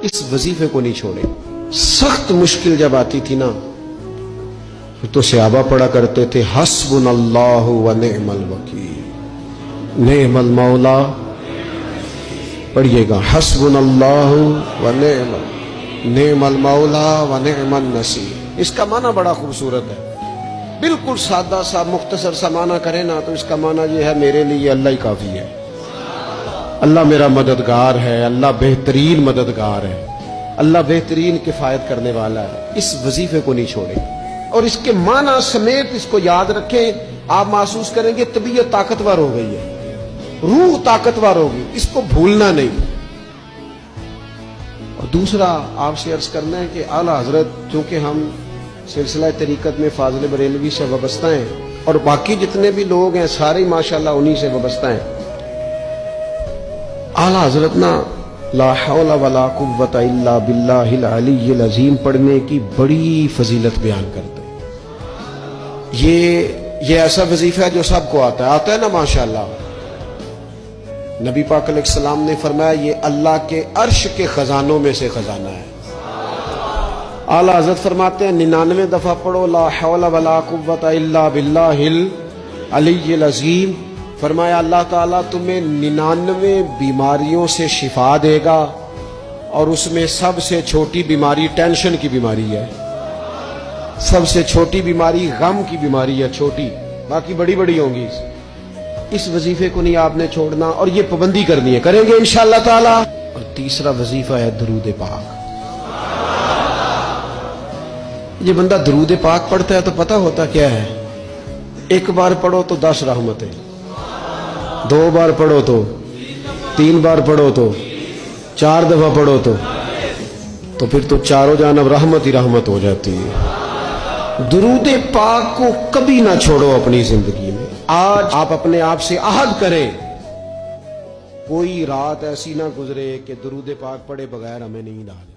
اس وظیفے کو نہیں چھوڑے. سخت مشکل جب آتی تھی نا تو صحابہ پڑھا کرتے تھے حسبنا اللہ و نعم الوکیل، نعم المولا. پڑھیے گا حسبنا اللہ و نعم المولا و نعم النصیر. اس کا معنی بڑا خوبصورت ہے. بالکل سادہ سا مختصر سا معنی کرے نا تو اس کا معنی یہ ہے میرے لیے اللہ ہی کافی ہے، اللہ میرا مددگار ہے، اللہ بہترین مددگار ہے، اللہ بہترین کفایت کرنے والا ہے. اس وظیفے کو نہیں چھوڑے اور اس کے معنی سمیت اس کو یاد رکھیں. آپ محسوس کریں گے طبیعت طاقتور ہو گئی ہے، روح طاقتور ہوگی، اس کو بھولنا نہیں. اور دوسرا آپ سے عرض کرنا ہے کہ اعلیٰ حضرت چونکہ ہم سلسلہ طریقت میں فاضل بریلوی سے وابستہ ہیں اور باقی جتنے بھی لوگ ہیں سارے ماشاءاللہ انہی سے وابستہ ہیں. اعلیٰ حضرت نا لا حول ولا قوت الا باللہ العلی العظیم پڑھنے کی بڑی فضیلت بیان کرتے ہیں. یہ ایسا وظیفہ ہے جو سب کو آتا ہے نا ماشاءاللہ. نبی پاک علیہ السلام نے فرمایا یہ اللہ کے عرش کے خزانوں میں سے خزانہ ہے. اعلیٰ حضرت فرماتے ہیں 99 دفعہ پڑھو لا حول ولا قوت الا باللہ العلی العظیم. فرمایا اللہ تعالیٰ تمہیں 99 بیماریوں سے شفا دے گا اور اس میں سب سے چھوٹی بیماری ٹینشن کی بیماری ہے، سب سے چھوٹی بیماری غم کی بیماری ہے، چھوٹی، باقی بڑی بڑی ہوں گی. اس وظیفے کو نہیں آپ نے چھوڑنا اور یہ پابندی کرنی ہے، کریں گے انشاءاللہ تعالی. اور تیسرا وظیفہ ہے درود پاک. یہ بندہ درود پاک پڑھتا ہے تو پتہ ہوتا کیا ہے، ایک بار پڑھو تو 10 رحمتیں، 2 بار پڑھو تو 3 بار پڑھو تو 4 دفعہ پڑھو تو پھر تو چاروں جانب رحمت ہی رحمت ہو جاتی ہے. درود پاک کو کبھی نہ چھوڑو اپنی زندگی میں. آج آپ اپنے آپ سے عہد کریں کوئی رات ایسی نہ گزرے کہ درود پاک پڑھے بغیر ہمیں نیند آ جائے.